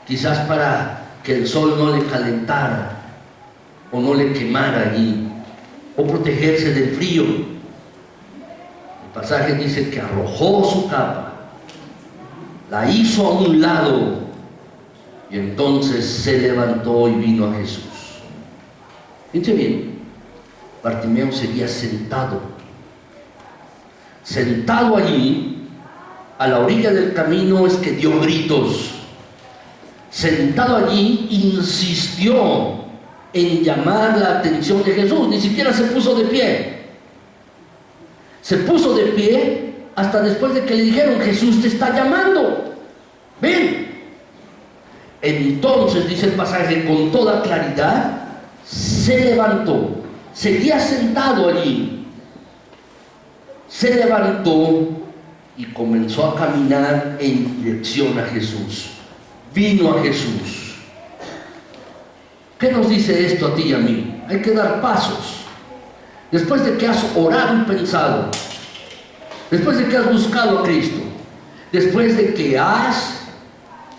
quizás para que el sol no le calentara o no le quemara allí, o protegerse del frío. El pasaje dice que arrojó su capa, la hizo a un lado, y entonces se levantó y vino a Jesús. Fíjense bien, Bartimeo seguía sentado allí, a la orilla del camino. Es que dio gritos. Sentado allí, insistió en llamar la atención de Jesús. Ni siquiera se puso de pie. Se puso de pie hasta después de que le dijeron: Jesús te está llamando, ven. Entonces, dice el pasaje con toda claridad, se levantó. Seguía sentado allí. Se levantó y comenzó a caminar en dirección a Jesús. Vino a Jesús. ¿Qué nos dice esto a ti y a mí? Hay que dar pasos. Después de que has orado y pensado, después de que has buscado a Cristo, después de que has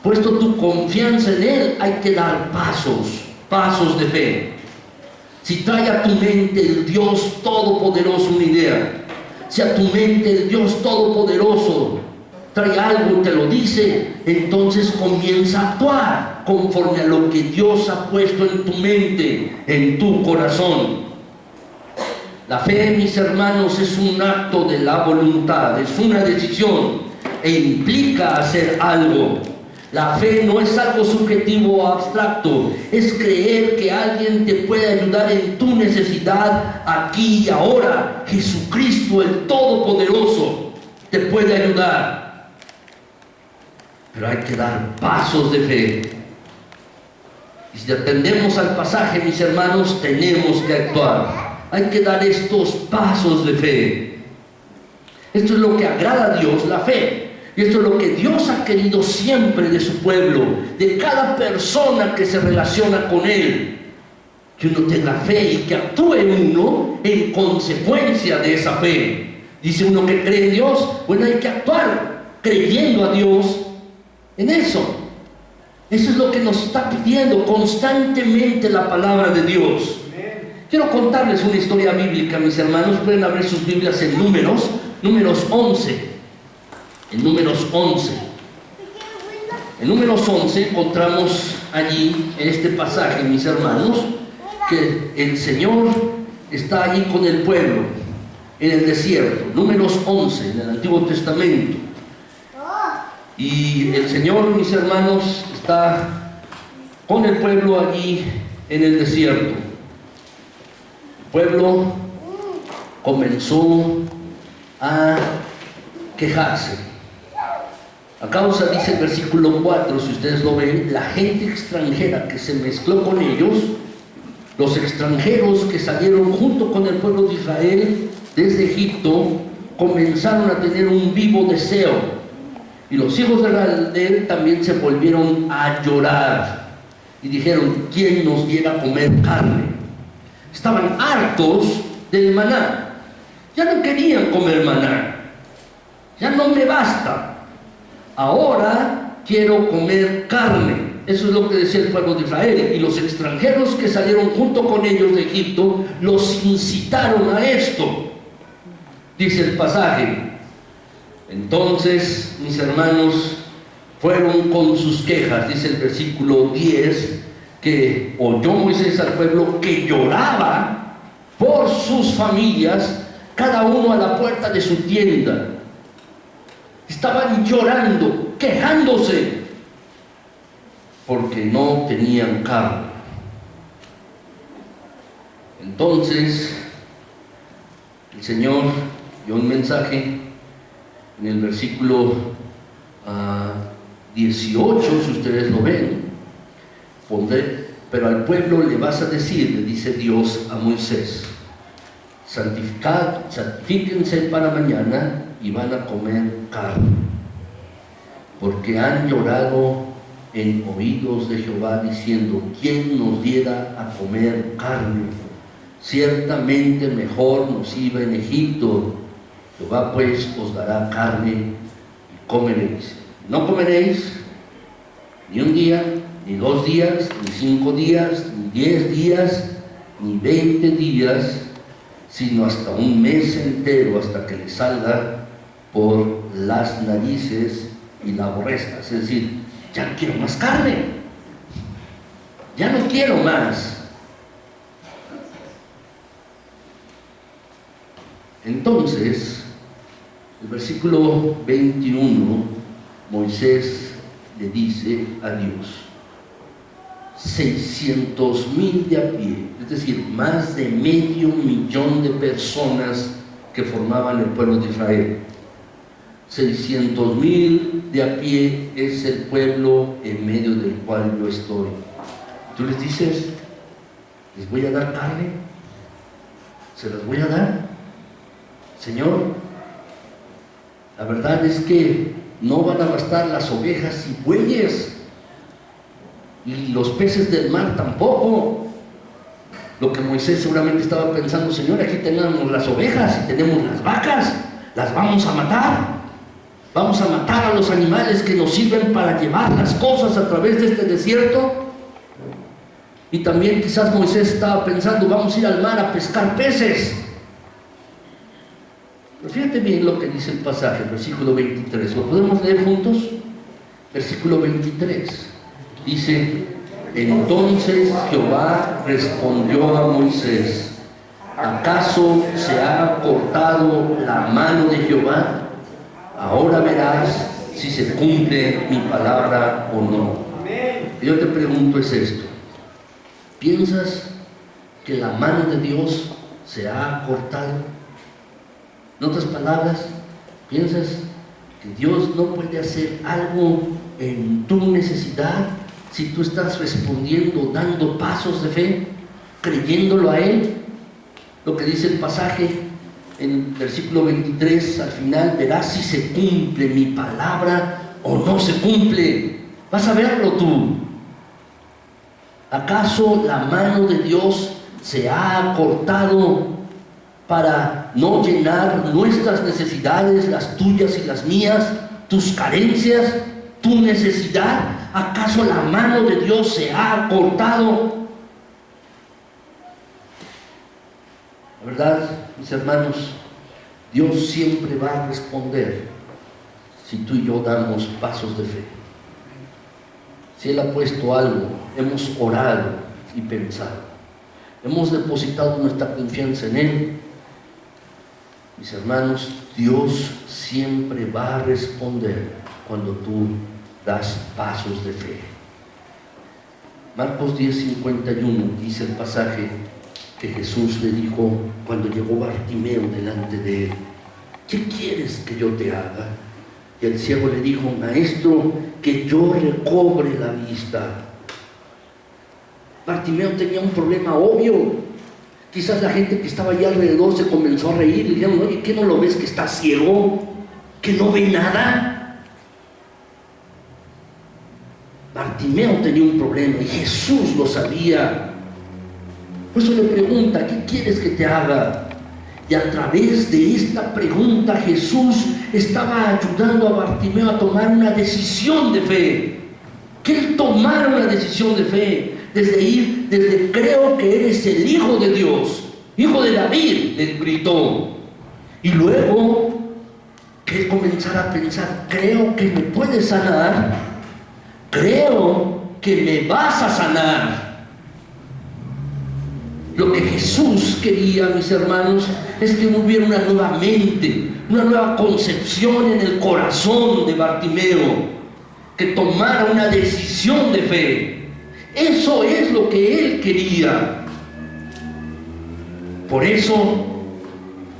puesto tu confianza en Él, hay que dar pasos de fe. Si trae a tu mente el Dios Todopoderoso una idea, si a tu mente el Dios Todopoderoso trae algo, te lo dice, entonces comienza a actuar conforme a lo que Dios ha puesto en tu mente, en tu corazón. La fe, mis hermanos, es un acto de la voluntad, es una decisión e implica hacer algo. La fe no es algo subjetivo o abstracto, es creer que alguien te puede ayudar en tu necesidad aquí y ahora. Jesucristo, el Todopoderoso, te puede ayudar. Pero hay que dar pasos de fe. Y si atendemos al pasaje, mis hermanos, tenemos que actuar. Hay que dar estos pasos de fe. Esto es lo que agrada a Dios, la fe. Y esto es lo que Dios ha querido siempre de su pueblo, de cada persona que se relaciona con Él. Que uno tenga fe y que actúe uno en consecuencia de esa fe. Dice uno que cree en Dios, bueno, hay que actuar creyendo a Dios en eso. Eso es lo que nos está pidiendo constantemente la palabra de Dios. Quiero contarles una historia bíblica, mis hermanos. Pueden abrir sus Biblias en Números 11. En Números 11. En Números 11 encontramos allí, en este pasaje, mis hermanos, que el Señor está allí con el pueblo en el desierto. Números 11, en el Antiguo Testamento. Y el Señor, mis hermanos, está con el pueblo allí en el desierto. El pueblo comenzó a quejarse. A causa, dice el versículo 4, si ustedes lo ven, la gente extranjera que se mezcló con ellos, los extranjeros que salieron junto con el pueblo de Israel desde Egipto, comenzaron a tener un vivo deseo. Y los hijos de Israel también se volvieron a llorar y dijeron: ¿quién nos diera a comer carne? Estaban hartos del maná. Ya no querían comer maná. Ya no me basta. Ahora quiero comer carne. Eso es lo que decía el pueblo de Israel. Y los extranjeros que salieron junto con ellos de Egipto los incitaron a esto. Dice el pasaje: entonces, mis hermanos, fueron con sus quejas. Dice el versículo 10, que oyó Moisés al pueblo que lloraba por sus familias, cada uno a la puerta de su tienda. Estaban llorando, quejándose, porque no tenían carne. Entonces, el Señor dio un mensaje en el versículo 18, si ustedes lo ven. Pero al pueblo le vas a decir, le dice Dios a Moisés: santifíquense para mañana y van a comer carne, porque han llorado en oídos de Jehová diciendo: ¿quién nos diera a comer carne? Ciertamente mejor nos iba en Egipto. Jehová pues os dará carne y comeréis. No comeréis Ni un día, ni 2 días, ni 5 días, ni 10 días, ni 20 días, sino hasta un mes entero, hasta que le salga por las narices y la aborrezca. Es decir, ya no quiero más carne, ya no quiero más. Entonces, el versículo 21, Moisés le dice a Dios: 600,000 de a pie, es decir, más de 500,000 de personas que formaban el pueblo de Israel. 600,000 de a pie es el pueblo en medio del cual yo estoy. Tú les dices: les voy a dar carne, se las voy a dar, Señor. La verdad es que no van a bastar las ovejas y bueyes, y los peces del mar tampoco. Lo que Moisés seguramente estaba pensando: Señor, aquí tenemos las ovejas y tenemos las vacas, las vamos a matar. Vamos a matar a los animales que nos sirven para llevar las cosas a través de este desierto. Y también quizás Moisés estaba pensando: vamos a ir al mar a pescar peces. Pero fíjate bien lo que dice el pasaje, versículo 23. ¿Lo podemos leer juntos? Versículo 23. Dice: entonces Jehová respondió a Moisés: ¿acaso se ha cortado la mano de Jehová? Ahora verás si se cumple mi palabra o no. Yo te pregunto es esto: ¿piensas que la mano de Dios se ha cortado? En otras palabras, ¿piensas que Dios no puede hacer algo en tu necesidad si tú estás respondiendo, dando pasos de fe, creyéndolo a Él? Lo que dice el pasaje en el versículo 23, al final: verás si se cumple mi palabra o no se cumple. Vas a verlo tú. ¿Acaso la mano de Dios se ha cortado para no llenar nuestras necesidades, las tuyas y las mías, tus carencias, tu necesidad? ¿Acaso la mano de Dios se ha cortado? La verdad, mis hermanos, Dios siempre va a responder si tú y yo damos pasos de fe. Si Él ha puesto algo, hemos orado y pensado, hemos depositado nuestra confianza en Él, mis hermanos, Dios siempre va a responder cuando tú das pasos de fe. Marcos 10:51 dice el pasaje que Jesús le dijo cuando llegó Bartimeo delante de él: ¿qué quieres que yo te haga? Y el ciego le dijo: maestro, que yo recobre la vista. Bartimeo tenía un problema obvio. Quizás la gente que estaba allí alrededor se comenzó a reír y dijeron: oye, ¿qué no lo ves que está ciego? ¿Que no ve nada? Bartimeo tenía un problema y Jesús lo sabía. Por eso le pregunta: ¿qué quieres que te haga? Y a través de esta pregunta Jesús estaba ayudando a Bartimeo a tomar una decisión de fe. Que él tomara una decisión de fe. Desde creo que eres el Hijo de Dios, Hijo de David, le gritó. Y luego que él comenzara a pensar: creo que me puedes sanar, creo que me vas a sanar. Lo que Jesús quería, mis hermanos, es que hubiera una nueva mente, una nueva concepción en el corazón de Bartimeo, que tomara una decisión de fe. Eso es lo que él quería. Por eso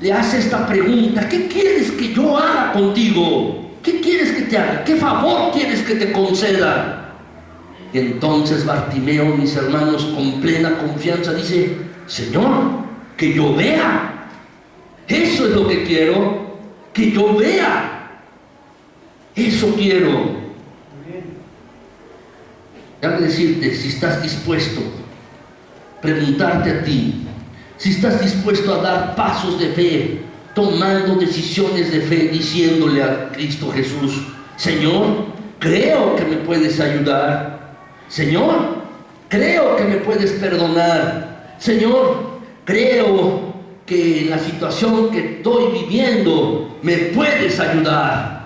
le hace esta pregunta: ¿qué quieres que yo haga contigo? ¿Qué quieres que te haga? ¿Qué favor quieres que te conceda? Y entonces Bartimeo, mis hermanos, con plena confianza dice: Señor, que yo vea. Eso es lo que quiero, que yo vea. Eso quiero. Déjame decirte, si estás dispuesto, preguntarte a ti, si estás dispuesto a dar pasos de fe, tomando decisiones de fe, diciéndole a Cristo Jesús: Señor, creo que me puedes ayudar. Señor, creo que me puedes perdonar. Señor, creo que en la situación que estoy viviendo me puedes ayudar.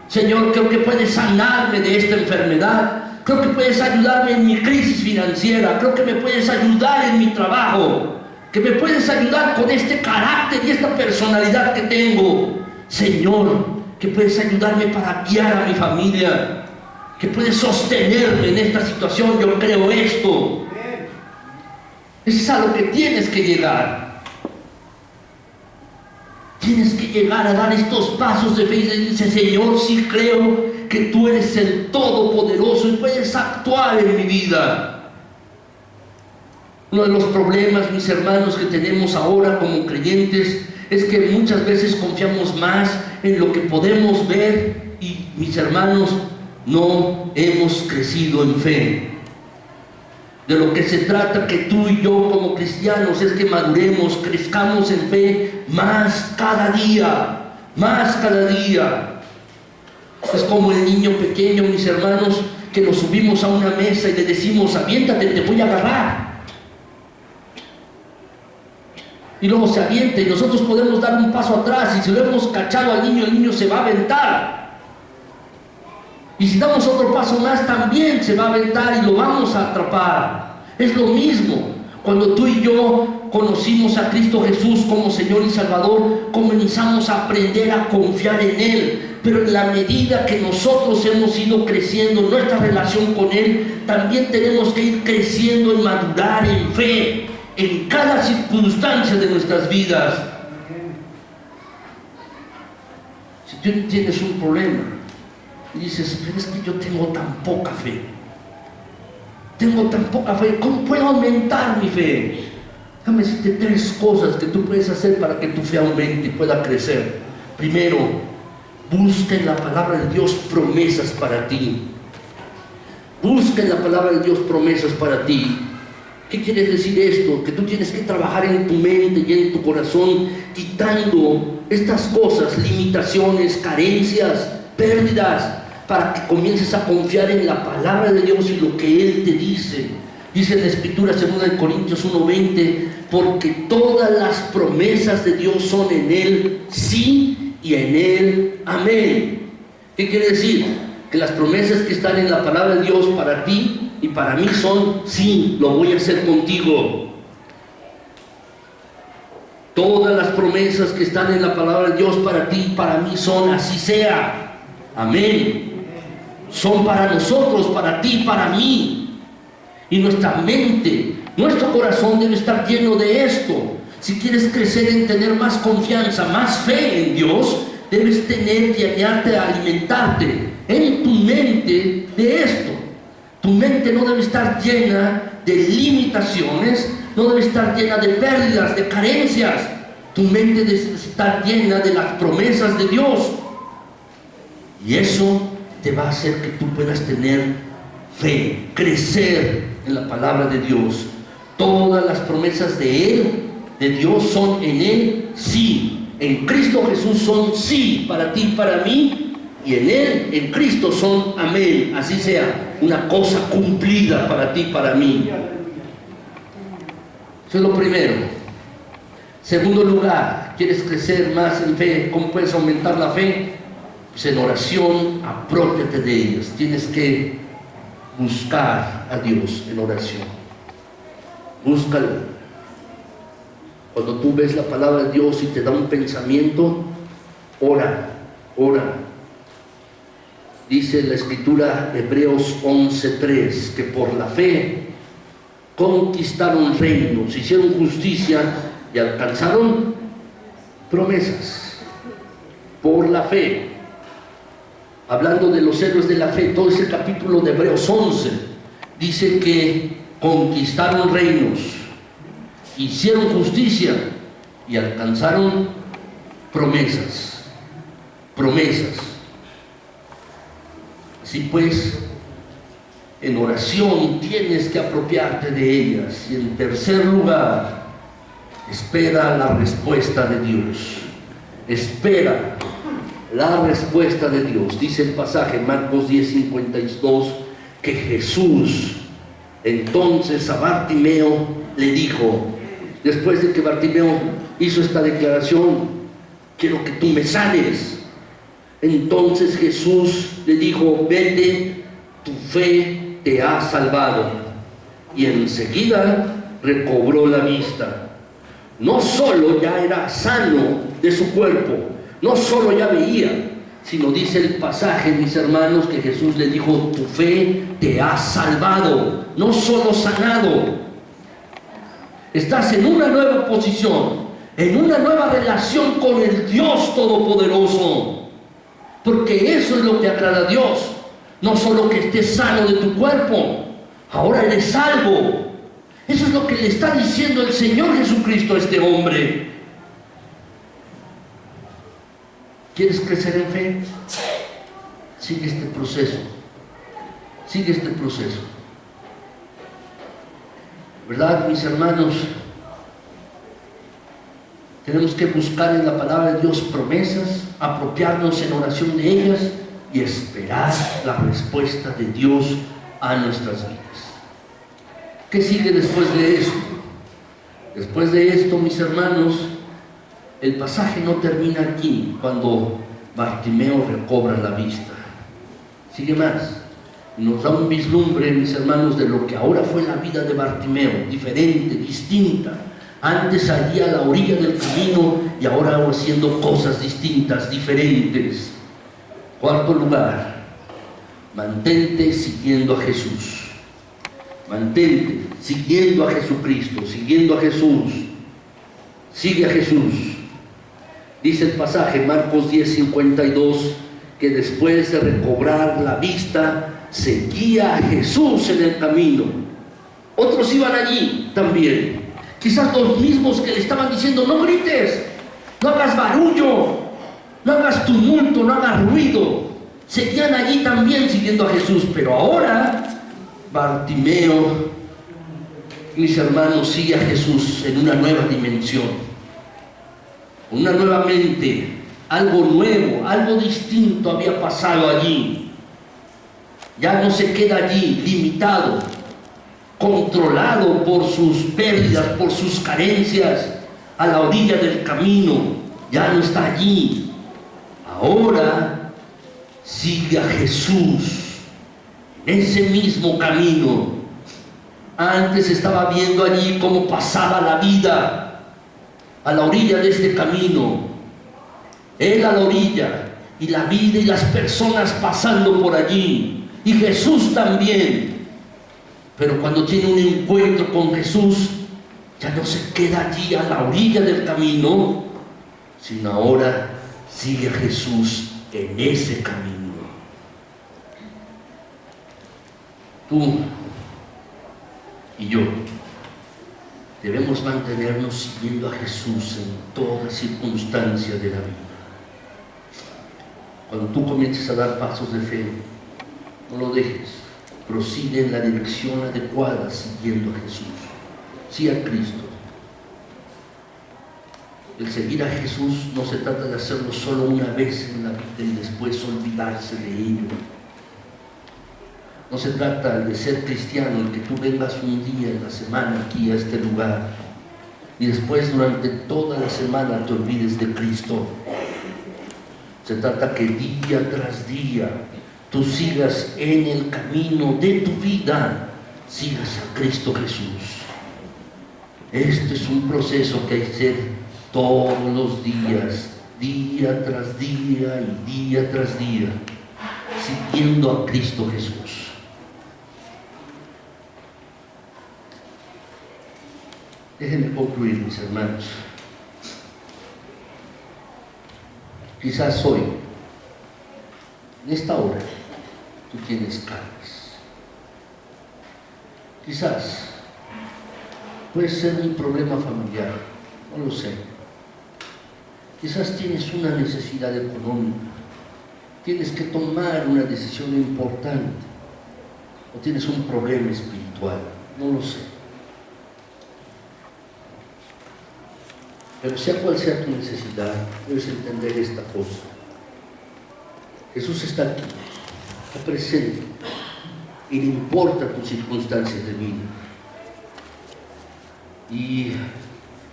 Señor, creo que puedes sanarme de esta enfermedad. Creo que puedes ayudarme en mi crisis financiera. Creo que me puedes ayudar en mi trabajo. Que me puedes ayudar con este carácter y esta personalidad que tengo. Señor, que puedes ayudarme para guiar a mi familia. Que puedes sostenerme en esta situación. Yo creo esto. Eso es a lo que tienes que llegar. Tienes que llegar a dar estos pasos de fe y decir: Señor, sí creo que tú eres el Todopoderoso y puedes actuar en mi vida. Uno de los problemas, mis hermanos, que tenemos ahora como creyentes es que muchas veces confiamos más en lo que podemos ver y, mis hermanos, no hemos crecido en fe. De lo que se trata que tú y yo como cristianos es que maduremos, crezcamos en fe más cada día, más cada día. Es como el niño pequeño, mis hermanos, que lo subimos a una mesa y le decimos: aviéntate, te voy a agarrar. Y luego se avienta y nosotros podemos dar un paso atrás, y si lo hemos cachado al niño, el niño se va a aventar. Y si damos otro paso más, también se va a aventar y lo vamos a atrapar. Es lo mismo. Cuando tú y yo conocimos a Cristo Jesús como Señor y Salvador, comenzamos a aprender a confiar en Él. Pero en la medida que nosotros hemos ido creciendo en nuestra relación con Él, también tenemos que ir creciendo en madurar en fe, en cada circunstancia de nuestras vidas. Si tú tienes un problema y dices: pero es que yo tengo tan poca fe, ¿cómo puedo aumentar mi fe? Déjame decirte 3 cosas que tú puedes hacer para que tu fe aumente y pueda crecer. Primero, busca en la palabra de Dios promesas para ti. Busca en la palabra de Dios promesas para ti. ¿Qué quiere decir esto? Que tú tienes que trabajar en tu mente y en tu corazón, quitando estas cosas, limitaciones, carencias, pérdidas, para que comiences a confiar en la palabra de Dios y lo que Él te dice. Dice en la Escritura, 2 Corintios 1:20, porque todas las promesas de Dios son en Él sí y en Él amén. ¿Qué quiere decir? Que las promesas que están en la palabra de Dios para ti y para mí son: sí, lo voy a hacer contigo. Todas las promesas que están en la palabra de Dios para ti y para mí son: así sea, amén. Son para nosotros, para ti, para mí. Y nuestra mente, nuestro corazón debe estar lleno de esto. Si quieres crecer en tener más confianza, más fe en Dios, debes tener y alimentarte en tu mente de esto. Tu mente no debe estar llena de limitaciones, no debe estar llena de pérdidas, de carencias. Tu mente debe estar llena de las promesas de Dios. Y eso te va a hacer que tú puedas tener fe, crecer en la palabra de Dios. Todas las promesas de Él, de Dios, son en Él sí. En Cristo Jesús son sí para ti y para mí, y en Él, en Cristo, son amén. Así sea, una cosa cumplida para ti y para mí. Eso es lo primero. Segundo lugar, ¿quieres crecer más en fe? ¿Cómo puedes aumentar la fe? Pues en oración, apropiate de ellas. Tienes que buscar a Dios en oración. Búscalo. Cuando tú ves la palabra de Dios y te da un pensamiento, ora. Dice la Escritura, Hebreos 11:3, que por la fe conquistaron reinos, hicieron justicia y alcanzaron promesas. Por la fe. Hablando de los héroes de la fe, todo ese capítulo de Hebreos 11 dice que conquistaron reinos, hicieron justicia y alcanzaron promesas. Así pues, en oración tienes que apropiarte de ellas. Y en tercer lugar, espera la respuesta de Dios. Espera la respuesta de Dios. Dice el pasaje, Marcos 10:52, que Jesús entonces a Bartimeo le dijo, después de que Bartimeo hizo esta declaración, quiero que tú me sanes. Entonces Jesús le dijo, vete, tu fe te ha salvado. Y enseguida recobró la vista. No solo ya era sano de su cuerpo, no solo ya veía, sino dice el pasaje, mis hermanos, que Jesús le dijo, tu fe te ha salvado, no solo sanado. Estás en una nueva posición, en una nueva relación con el Dios Todopoderoso, porque eso es lo que agrada a Dios. No solo que estés sano de tu cuerpo, ahora eres salvo. Eso es lo que le está diciendo el Señor Jesucristo a este hombre. ¿Quieres crecer en fe? Sigue este proceso. Sigue este proceso. ¿Verdad, mis hermanos? Tenemos que buscar en la palabra de Dios promesas, apropiarnos en oración de ellas y esperar la respuesta de Dios a nuestras vidas. ¿Qué sigue después de esto? Después de esto, mis hermanos, el pasaje no termina aquí, cuando Bartimeo recobra la vista. Sigue más. Nos da un vislumbre, mis hermanos, de lo que ahora fue la vida de Bartimeo, diferente, distinta. Antes allí a la orilla del camino y ahora haciendo cosas distintas, diferentes. Cuarto lugar, mantente siguiendo a Jesús. Mantente siguiendo a Jesucristo, siguiendo a Jesús. Sigue a Jesús. Dice el pasaje, Marcos 10:52, que después de recobrar la vista, seguía a Jesús en el camino. Otros iban allí también, quizás los mismos que le estaban diciendo, no grites, no hagas barullo, no hagas tumulto, no hagas ruido. Seguían allí también siguiendo a Jesús, pero ahora Bartimeo, mis hermanos, sigue a Jesús en una nueva dimensión, una nueva mente, algo nuevo, algo distinto había pasado allí. Ya no se queda allí limitado, controlado por sus pérdidas, por sus carencias, a la orilla del camino. Ya no está allí. Ahora sigue a Jesús en ese mismo camino. Antes estaba viendo allí cómo pasaba la vida a la orilla de este camino. Él a la orilla, y la vida y las personas pasando por allí, y Jesús también. Pero cuando tiene un encuentro con Jesús, ya no se queda allí a la orilla del camino, sino ahora sigue a Jesús en ese camino. Tú y yo debemos mantenernos siguiendo a Jesús en toda circunstancia de la vida. Cuando tú comiences a dar pasos de fe, no lo dejes, prosigue en la dirección adecuada siguiendo a Jesús. Sí a Cristo. El seguir a Jesús no se trata de hacerlo solo una vez en la vida y después olvidarse de ello. No se trata de ser cristiano, el que tú vengas un día en la semana aquí a este lugar y después durante toda la semana te olvides de Cristo. Se trata que día tras día tú sigas en el camino de tu vida, sigas a Cristo Jesús. Este es un proceso que hay que hacer todos los días, día tras día y día tras día, siguiendo a Cristo Jesús. Déjenme concluir, mis hermanos. Quizás hoy, en esta hora, tú tienes cargas. Quizás puede ser un problema familiar, no lo sé. Quizás tienes una necesidad económica, tienes que tomar una decisión importante, o tienes un problema espiritual, no lo sé. Pero sea cual sea tu necesidad, debes entender esta cosa. Jesús está aquí, está presente, y le importa tus circunstancias de vida. Y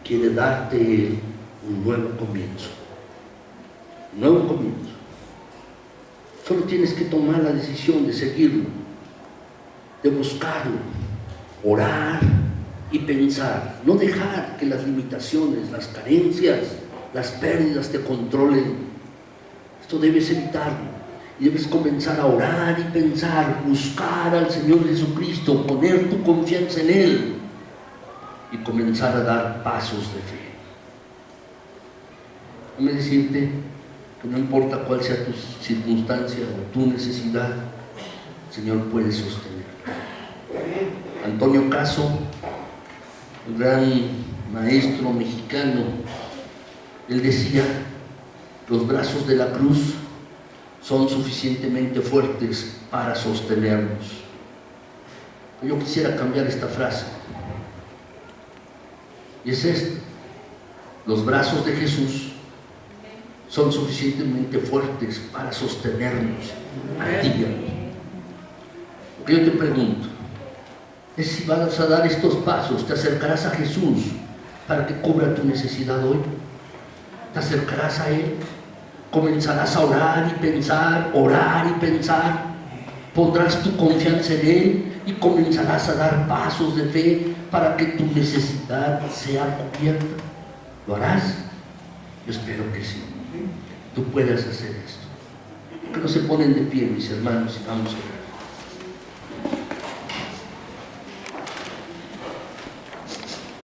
quiere darte un nuevo comienzo. Un nuevo comienzo. Solo tienes que tomar la decisión de seguirlo, de buscarlo, orar y pensar. No dejar que las limitaciones, las carencias, las pérdidas te controlen. Esto debes evitarlo. Y debes comenzar a orar y pensar, buscar al Señor Jesucristo, poner tu confianza en Él y comenzar a dar pasos de fe. Déjame decirte que no importa cuál sea tu circunstancia o tu necesidad, el Señor puede sostener. Antonio Caso, el gran maestro mexicano, él decía: los brazos de la cruz son suficientemente fuertes para sostenernos. Yo quisiera cambiar esta frase, y es esta: los brazos de Jesús son suficientemente fuertes para sostenernos a ti y a mí. Lo que yo te pregunto es si vas a dar estos pasos, te acercarás a Jesús para que cubra tu necesidad hoy. Te acercarás a Él, comenzarás a orar y pensar, pondrás tu confianza en Él y comenzarás a dar pasos de fe para que tu necesidad sea cubierta. ¿Lo harás? Yo espero que sí. Tú puedes hacer esto. Que no se ponen de pie, mis hermanos, y vamos a orar.